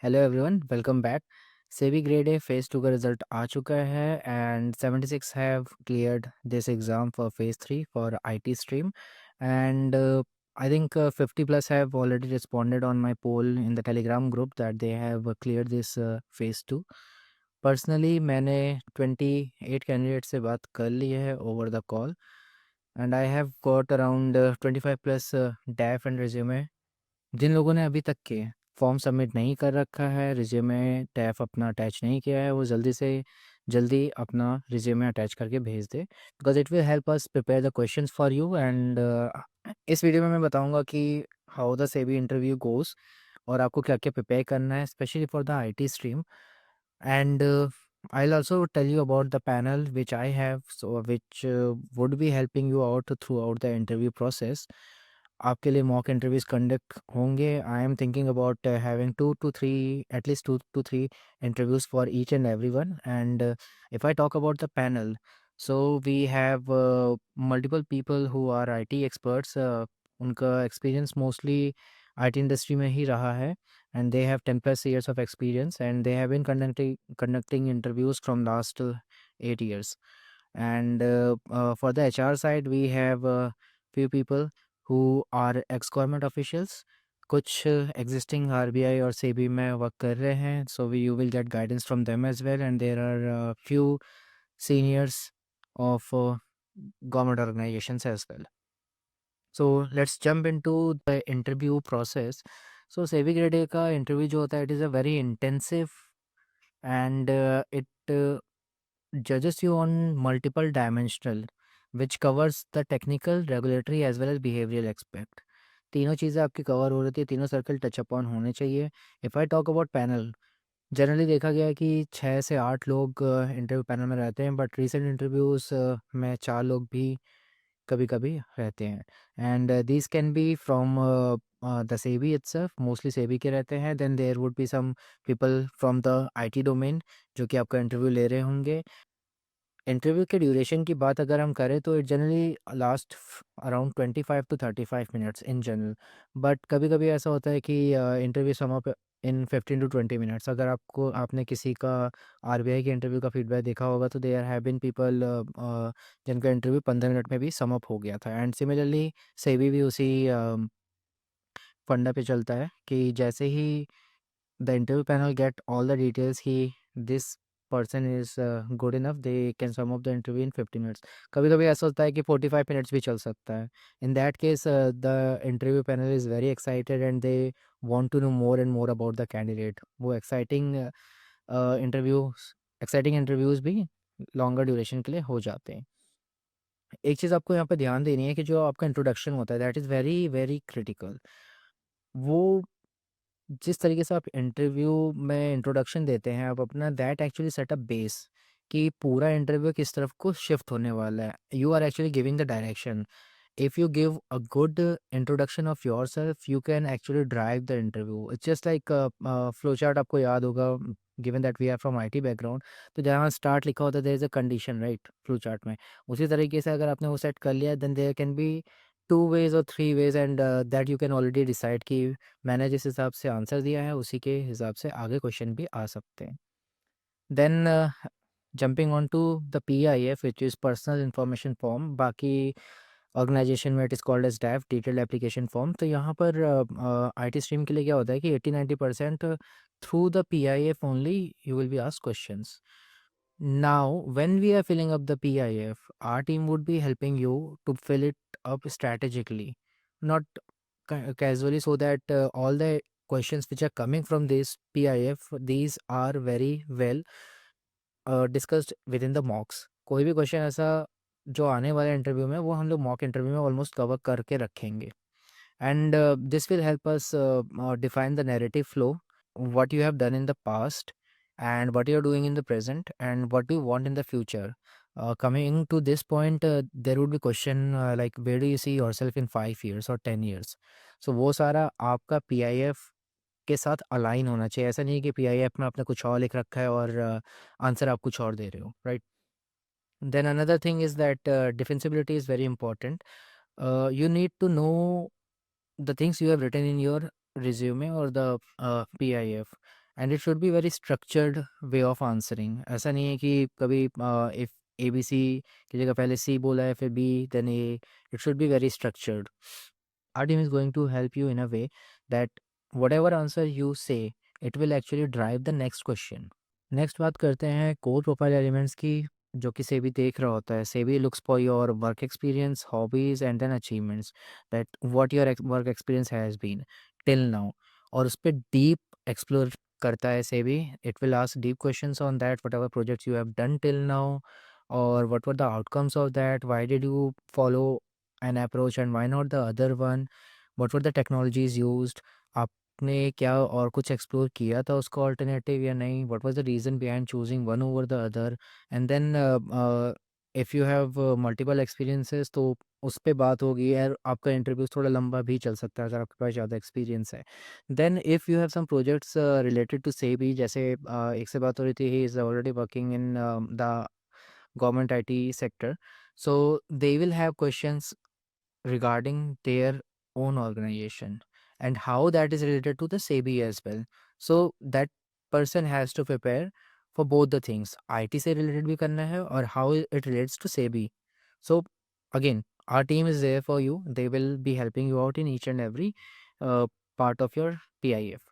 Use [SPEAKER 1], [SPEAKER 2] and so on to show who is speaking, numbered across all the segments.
[SPEAKER 1] Hello everyone, welcome back. SEBI grade A phase 2 का result आ चुका है and 76 have cleared this exam for phase 3 for IT stream and I think 50 plus have already responded on my poll in the Telegram group that they have cleared this phase 2। Personally मैंने 28 candidate से बात कर ली है over the call and I have got around 25 plus DAF and resume. जिन लोगों ने अभी तक के फॉर्म सबमिट नहीं कर रखा है, रिज्यूमे टैफ अपना अटैच नहीं किया है, वो जल्दी से जल्दी अपना रिज्यूमे अटैच करके भेज दे, because it will help us prepare the questions for you. And इस वीडियो में मैं बताऊंगा कि how the SEBI interview goes और आपको क्या क्या प्रिपेयर करना है specially for the IT stream. And I'll also tell you about the panel which I have, so which would be helping you out throughout the interview process. आपके लिए mock interviews conduct होंगे। I am thinking about having 2 to 3, at least 2 to 3 interviews for each and every one. And if I talk about the panel, so we have multiple people who are IT experts. उनका experience mostly IT industry में ही रहा है and they have 10 plus years of experience and they have been conducting interviews from last 8 years. And for the HR side we have few people who are ex government officials, कुछ existing RBI और SEBI में work कर रहे हैं, so you will get guidance from them as well. And there are few seniors of government organizations as well. So let's jump into the interview process. So SEBI grade ए का interview जो होता है, it is a very intensive and it judges you on multiple dimensional which covers the technical, regulatory as well as behavioral aspect. तीनों चीज़ें आपकी cover हो रही थी, तीनों सर्कल टच अपॉन होने चाहिए। If I talk about panel, generally देखा गया है कि 6 से 8 लोग इंटरव्यू पैनल में रहते हैं, बट रीसेंट इंटरव्यूज़ में 4 लोग भी कभी-कभी रहते हैं। And these can be from the SEBI itself, mostly SEBI के रहते हैं। Then there would be some people from the IT domain जो कि आपका इंटरव्यू ले रहे होंगे। इंटरव्यू के ड्यूरेशन की बात अगर हम करें तो it generally last around 25 to 35 minutes in general, but कभी-कभी ऐसा होता है कि interview sum up in 15 to 20 minutes. अगर आपने किसी का आरबीआई के इंटरव्यू का फीडबैक देखा होगा तो देयर हैव बीन पीपल जिनका इंटरव्यू 15 मिनट में भी सम अप हो गया था। एंड सिमिलरली सेबी भी उसी फंडा पे चलता है कि जैसे ही the interview panel get all the details he this person is good enough, they can sum up the interview in 50 minutes. कभी कभी ऐसा होता है कि 45 मिनट्स भी चल सकता है। in that case the interview panel is very excited and they want to know more and more about the candidate। वो एक्साइटिंग इंटरव्यूज भी लॉन्गर ड्यूरेशन के लिए हो जाते हैं। एक चीज़ आपको यहाँ पे ध्यान देनी है कि जो आपका इंट्रोडक्शन होता है that is very very critical. वो जिस तरीके से आप इंटरव्यू में इंट्रोडक्शन देते हैं, आप अपना that actually set a base कि पूरा इंटरव्यू किस तरफ को शिफ्ट होने वाला है। You are actually giving the direction. If you give a good introduction of yourself, you can actually drive the interview. It's just like flow chart, आपको याद होगा, given that we are from IT background, तो जहाँ start लिखा होता है there is a condition, right, flow chart में। उसी तरीके से अगर आपने वो सेट कर लिया then there can be 2 ways or 3 ways and that you can already decide कि मैंने जिस हिसाब से आंसर दिया है उसी के हिसाब से आगे क्वेश्चन भी आ सकते हैं। Then jumping on to the PIF which is personal information form, बाकी ऑर्गेनाइजेशन में it is called as DAF, detailed application form. तो यहाँ पर आईटी स्ट्रीम के लिए क्या होता है कि 80-90% through the PIF only you will be asked questions. Now, when we are filling up the PIF, our team would be helping you to fill it up strategically, not casually, so that all the questions which are coming from this PIF, these are very well discussed with in the मॉक्स। कोई भी question ऐसा जो आने वाले interview में वो हम लोग मॉक इंटरव्यू में ऑलमोस्ट कवर करके रखेंगे। And this will help us define the narrative flow, what you have done in the past and what you're doing in the present and what do you want in the future. Coming to this point, there would be question like where do you see yourself in 5 years or 10 years. So वो सारा आपका PIF के साथ align होना चाहिए। ऐसा नहीं है कि PIF में आपने कुछ और लिख रखा है और आंसर आप कुछ और दे रहे हो, right. Then another thing is that defensibility is very important. you need to know the things you have written in your resume or the PIF, and it should be very structured way of answering. ऐसा नहीं है कि कभी if ABC की जगह पहले C बोला है फिर B then A। It should be very structured. Our team is going to help you in a way that whatever answer you say, it will actually drive the next question. Next बात करते हैं core profile elements की, जो कि सेबी देख रहा होता है। SEBI looks for your work experience, hobbies and then achievements, that what your work experience has been till now, और उस पर डीप एक्सप्लोर करता है SEBI. It will ask deep questions on that whatever projects you have done till now, और what were the outcomes of that, why did you follow an approach and why not the other one, what were the technologies used, आपने क्या और कुछ explore किया था उसका alternative या नहीं, what was the reason behind choosing one over the other, and then if you have multiple experiences तो उस पे बात होगी। यार आपका इंटरव्यू थोड़ा लंबा भी चल सकता है अगर आपके पास ज़्यादा एक्सपीरियंस है। Then if you have some projects related to SEBI, जैसे एक से बात हो रही थी, he is already working in the government IT sector. So they will have questions regarding their own organization and how that is related to the SEBI as well. So that person has to prepare for both the things. IT से related भी करना है और how it relates to SEBI. So again, our team is there for you. They will be helping you out in each and every part of your PIF.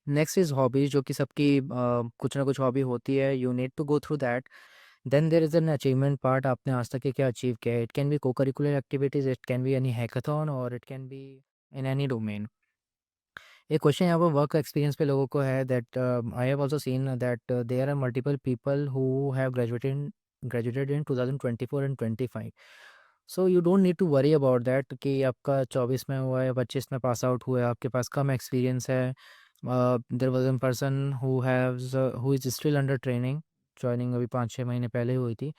[SPEAKER 1] Next is hobbies, जो कि सबकी कुछ ना कुछ हॉबी होती है। You need to go through that. Then there is an achievement part, आपने आज तक के क्या अचीव किया है। It can be co curricular activities, it can be any hackathon, और it can be in any domain. एक क्वेश्चन यहाँ पर वर्क एक्सपीरियंस पे लोगों को है, that I have also seen that there are multiple people who have graduated in 2024 and 25। So you don't need to worry about that कि आपका 24 में हुआ है, 25 में पास आउट हुआ है, आपके पास कम एक्सपीरियंस है। There was one person who is still under training, joining अभी 5-6 महीने पहले हुई थी।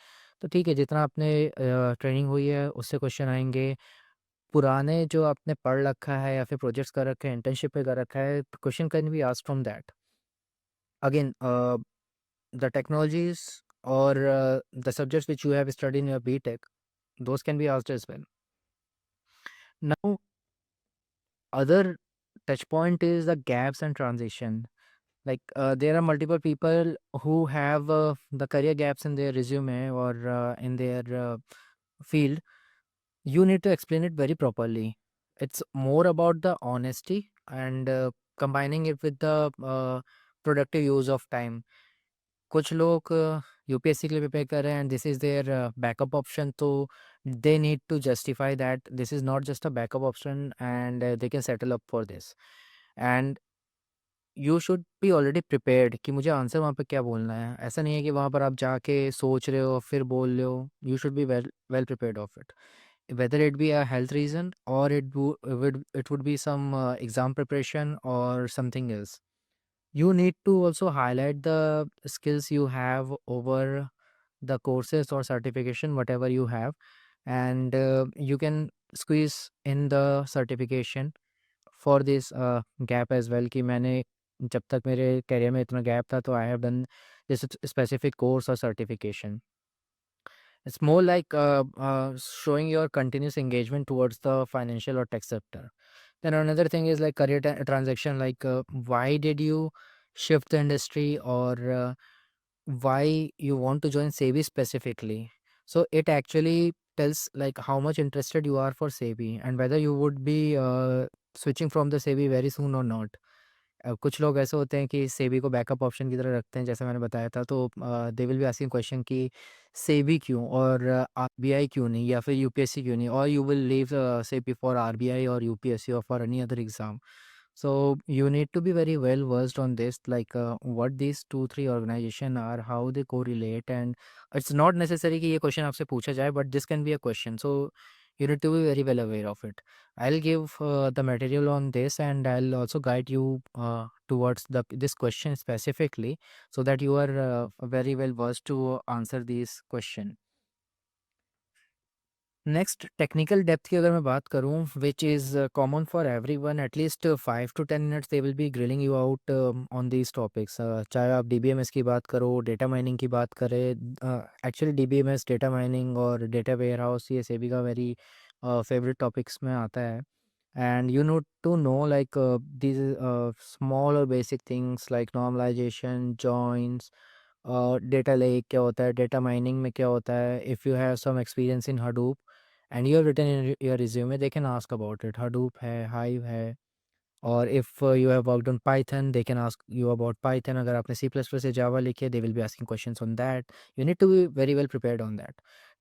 [SPEAKER 1] तो ठीक है, जितना आपने ट्रेनिंग हुई है उससे क्वेश्चन आएंगे। पुराने जो आपने पढ़ रखा है या फिर प्रोजेक्ट्स कर रखे हैं, इंटर्नशिप पे कर रखा है, question can be asked from that. Again the technologies और the subjects which you have studied in your BTech, those can be asked as well. Now, other touch point is the gaps and transition. Like there are multiple people who have the career gaps in their resume or in their field. You need to explain it very properly. It's more about the honesty and combining it with the productive use of time. कुछ लोग UPSC के लिए prepare कर रहे हैं and this is their backup option, तो they need to justify that this is not just a backup option and they can settle up for this. And you should be already prepared कि मुझे answer वहाँ पे क्या बोलना है। ऐसा नहीं है कि वहाँ पर आप जाके सोच रहे हो फिर बोल रहे हो। You should be well well prepared of it, whether it be a health reason or it would be some exam preparation or something else. You need to also highlight the skills you have over the courses or certification whatever you have, and you can squeeze in the certification for this gap as well कि मैंने जब तक मेरे career में इतना gap था तो I have done this specific course और certification. it's more like showing your continuous engagement towards the financial or tech sector. Then another thing is like career transaction, like why did you shift the industry, or why you want to join SEBI specifically. So it actually tells like how much interested you are for SEBI and whether you would be switching from the SEBI very soon or not. कुछ लोग ऐसे होते हैं कि सेबी को backup option की तरह रखते हैं, जैसे मैंने बताया था। तो they will be asking question कि सेबी क्यों और आरबीआई क्यों नहीं, या फिर यूपीएससी क्यों नहीं, और you will leave SEBI for RBI और यूपीएससी और for any other exam. So you need to be very well versed on this, like what these 2-3 organization are, how they correlate, and it's not necessary कि ये question आपसे पूछा जाए, but this can be a question. So you need to be very well aware of it. I'll give the material on this, and I'll also guide you towards this question specifically, so that you are very well versed to answer these question. Next technical depth की अगर मैं बात करूं, which is common for everyone, at least 5 to 10 minutes they will be grilling you out on these topics. चाहे आप DBMS की बात करो, डेटा माइनिंग की बात करें। एक्चुअली डीबीएमएस, डेटा माइनिंग और डेटा वेयर हाउस, ये सभी का वेरी फेवरेट टॉपिक्स में आता है। and you need to know like these small or basic things like normalization, joins, data lake क्या होता है, data mining में क्या होता है. If you have some experience in Hadoop and you have written in your resume, they can ask about it. Hadoop है, Hive है, or if you have worked on Python, they can ask you about Python. अगर आपने C++ से Java लिखे, they will be asking questions on that. You need to be very well prepared on that.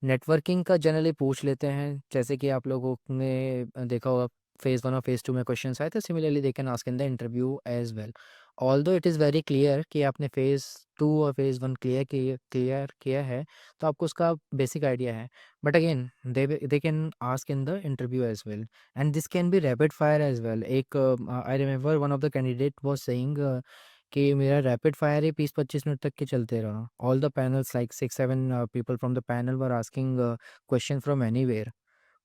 [SPEAKER 1] Networking का generally पूछ लेते हैं, जैसे कि आप लोगों ने देखा होगा फेज़ 1 और फेज़ 2 में क्वेश्चंस आए थे, similarly they can ask in the interview as well. Although it is very clear कि आपने फेज़ 2 और फेज़ 1 क्लियर किया है, तो आपको उसका बेसिक आइडिया है। But again they can ask in the interview as well, and this can be rapid fire as well. एक I remember one of the candidate was saying कि मेरा रैपिड फायर ही 20-25 minute तक के चलते रहा। All the panels like 6-7 people from the panel were asking question from anywhere,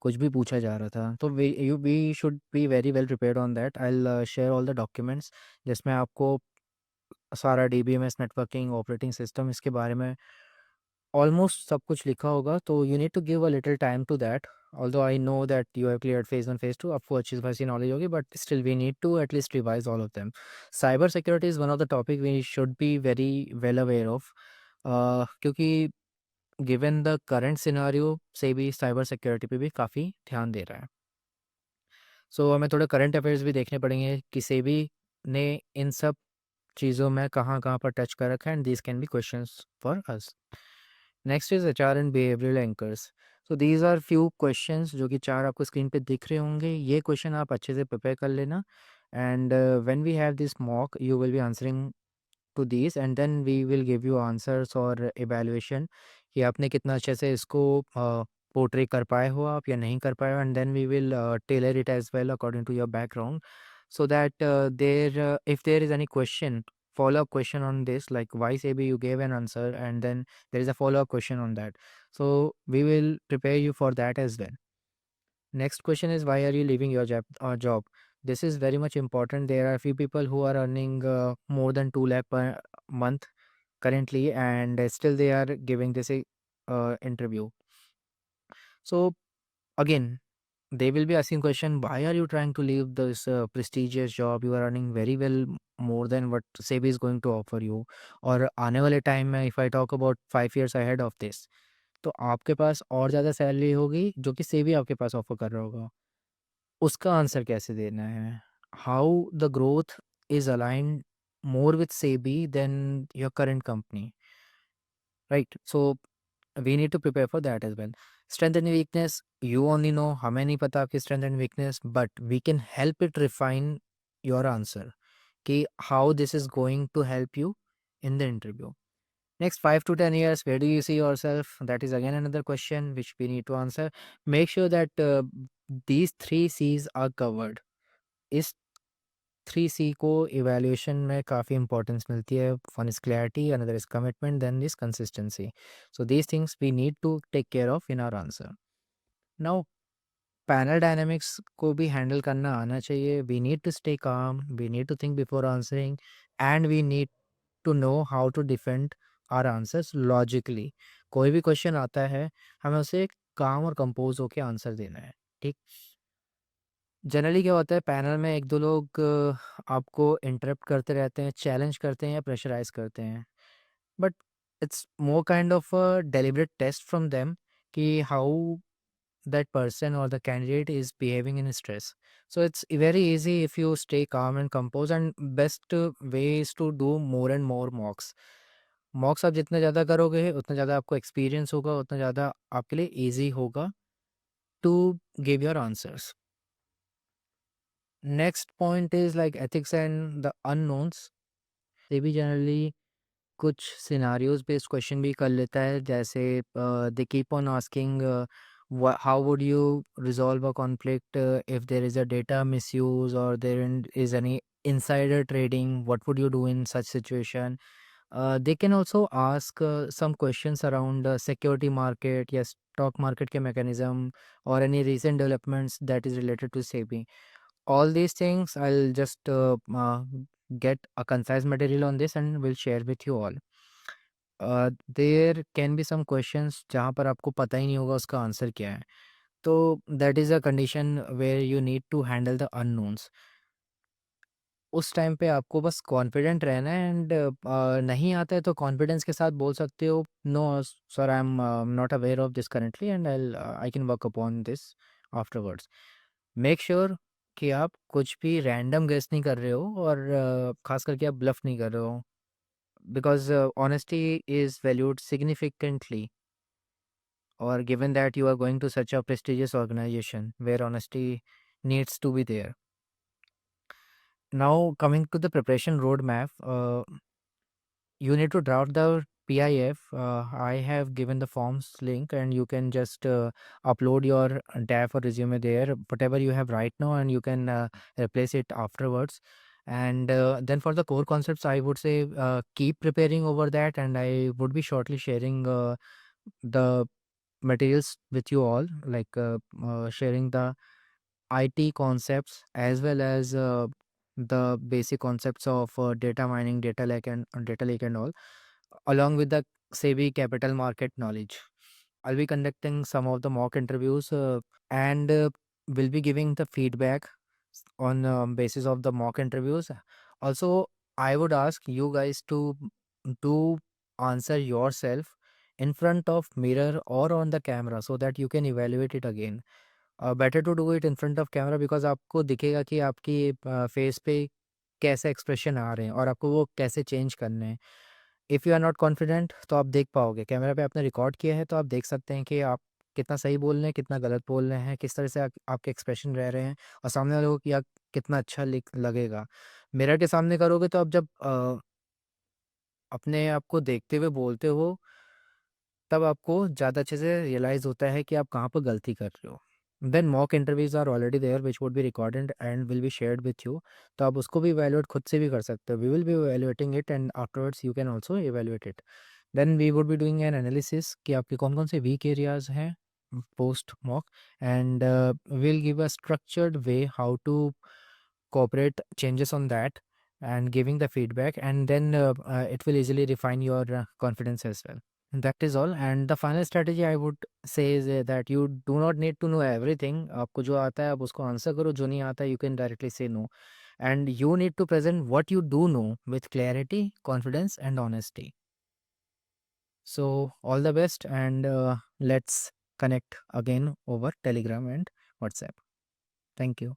[SPEAKER 1] कुछ भी पूछा जा रहा था। तो we should be very well prepared on that. I will share all the documents जिसमें आपको सारा डीबीएमएस, नेटवर्किंग, ऑपरेटिंग सिस्टम इसके बारे में ऑलमोस्ट सब कुछ लिखा होगा। तो you need to give a little time to that. Although I know that you have cleared phase 1, phase 2, आपको अच्छी खासी नॉलेज होगी, but still we need to at least revise all of them. Cyber security is one of the topic we should be very well aware of, क्योंकि given the current scenario से भी cyber security पे भी काफ़ी ध्यान दे रहा है। सो हमें थोड़े करंट अफेयर्स भी देखने पड़ेंगे कि सेबी ने इन सब चीज़ों में कहाँ-कहाँ पर टच कर रखा है, and these can be questions for us. Next is HR and behavioural anchors. So these are few questions जो कि 4 आपको स्क्रीन पे दिख रहे होंगे। ये क्वेश्चन आप अच्छे से प्रिपेयर कर लेना, and when we have this mock you will be answering to these, and then we will give you answers और इवैल्यूएशन कि आपने कितना अच्छे से इसको पोर्ट्रे कर पाए हो आप या नहीं कर पाए हो, and then we will tailor it as well according to your background, so that if there is any question, follow up question on this, like why Sebi you gave an answer, and then there is a follow up question on that, so we will prepare you for that as well. Next question is, why are you leaving your job? This is very much important. There are few people who are earning more than 2 lakh per month currently, and still they are giving this interview. So again, they will be asking question, why are you trying to leave this prestigious job? You are earning very well, more than what SEBI is going to offer you. और आने वाले time में if I talk about 5 years ahead of this, तो आपके पास और ज़्यादा salary होगी जो कि सेबी आपके पास ऑफर कर रहा होगा। उसका आंसर कैसे देना है? How the growth is aligned more with SEBI than your current company, right? So we need to prepare for that as well. Strength and weakness, you only know, हमें नहीं पता आपकी strength and weakness, but we can help it refine your answer कि how this is going to help you in the interview. Next 5 to 10 years, where do you see yourself? That is again another question which we need to answer. Make sure that these 3 C's are covered. इस 3 C को evaluation में काफ़ी importance मिलती है. One is clarity, another is commitment, then is consistency. So these things we need to take care of in our answer. Now, panel dynamics को भी handle करना आना चाहिए। We need to stay calm, we need to think before answering, and we need to know how to defend our answers logically. कोई भी question आता है, हमें उसे काम और कंपोज होके आंसर देना है, ठीक? जनरली क्या होता है पैनल में 1-2 लोग आपको इंटरप्ट करते रहते हैं, चैलेंज करते हैं या प्रेशराइज़ करते हैं। But it's more kind of a deliberate test from them कि how that person or the candidate is behaving in stress. So it's very easy if you stay calm and composed, and best way is to do more and more mocks. मॉक्स आप जितना ज़्यादा करोगे उतना ज़्यादा आपको experience होगा, उतना ज़्यादा आपके लिए ईजी होगा to give your answers. Next point is like ethics and the unknowns. ये भी जनरली कुछ सिनारियोज बेस्ड क्वेश्चन भी कर लेता है, जैसे they keep on asking how would you resolve a conflict if there is a data misuse और there is any insider trading, what would you do in such situation? They can also ask some questions around security market, yes, stock market के mechanism, or any recent developments that is related to SEBI. All these things I'll just get a concise material on this and will share with you all. There can be some questions जहाँ पर आपको पता ही नहीं होगा उसका answer क्या है। तो that is a condition where you need to handle the unknowns. उस टाइम पे आपको बस कॉन्फिडेंट रहना है एंड नहीं आता है तो कॉन्फिडेंस के साथ बोल सकते हो, no sir, I am not aware of this currently and I can work upon this afterwards. Make sure कि आप कुछ भी रैंडम गेस नहीं कर रहे हो और खास करके आप ब्लफ नहीं कर रहे हो, because honesty is valued significantly, or given that you are going to such a prestigious organization where honesty needs to be there. Now, coming to the preparation roadmap, you need to draft the PIF. I have given the forms link, and you can just upload your DAF or resume there, whatever you have right now, and you can replace it afterwards. And then for the core concepts, I would say keep preparing over that, and I would be shortly sharing the materials with you all, like sharing the IT concepts as well as the basic concepts of data mining, data lake and all, along with the SEBI capital market knowledge. I'll be conducting some of the mock interviews and will be giving the feedback on basis of the mock interviews. Also, I would ask you guys to answer yourself in front of mirror or on the camera so that you can evaluate it again. Better to do it in front of camera, because आपको दिखेगा कि आपकी face पे कैसे expression आ रहे हैं और आपको वो कैसे चेंज करने हैं। If you are not confident तो आप देख पाओगे, कैमरा पे आपने रिकॉर्ड किया है तो आप देख सकते हैं कि आप कितना सही बोल रहे हैं, कितना गलत बोल रहे हैं, किस तरह से आपके एक्सप्रेशन रह रहे हैं और सामने वाले को कि आप कितना अच्छा लगेगा। मिरर के सामने करोगे तो आप जब अपने आप को देखते हुए बोलते हो, तब आपको ज़्यादा अच्छे से रियलाइज़ होता है कि आप कहाँ पर गलती कर रहे हो। Then mock interviews are already there which would be recorded and will be shared with you. तो आप उसको भी इवैल्यूएट खुद से भी कर सकते हो। We will be evaluating it and afterwards you can also evaluate it. Then we would be doing an analysis कि आपके कौन-कौन से वीक एरियाज़ हैं post mock, and we'll give a structured way how to cooperate changes on that and giving the feedback, and then it will easily refine your confidence as well. And that is all. And the final strategy I would say is that you do not need to know everything. आपको जो आता है आप उसको answer करो, जो नहीं आता you can directly say no. And you need to present what you do know with clarity, confidence and honesty. So all the best, and let's connect again over Telegram and WhatsApp. Thank you.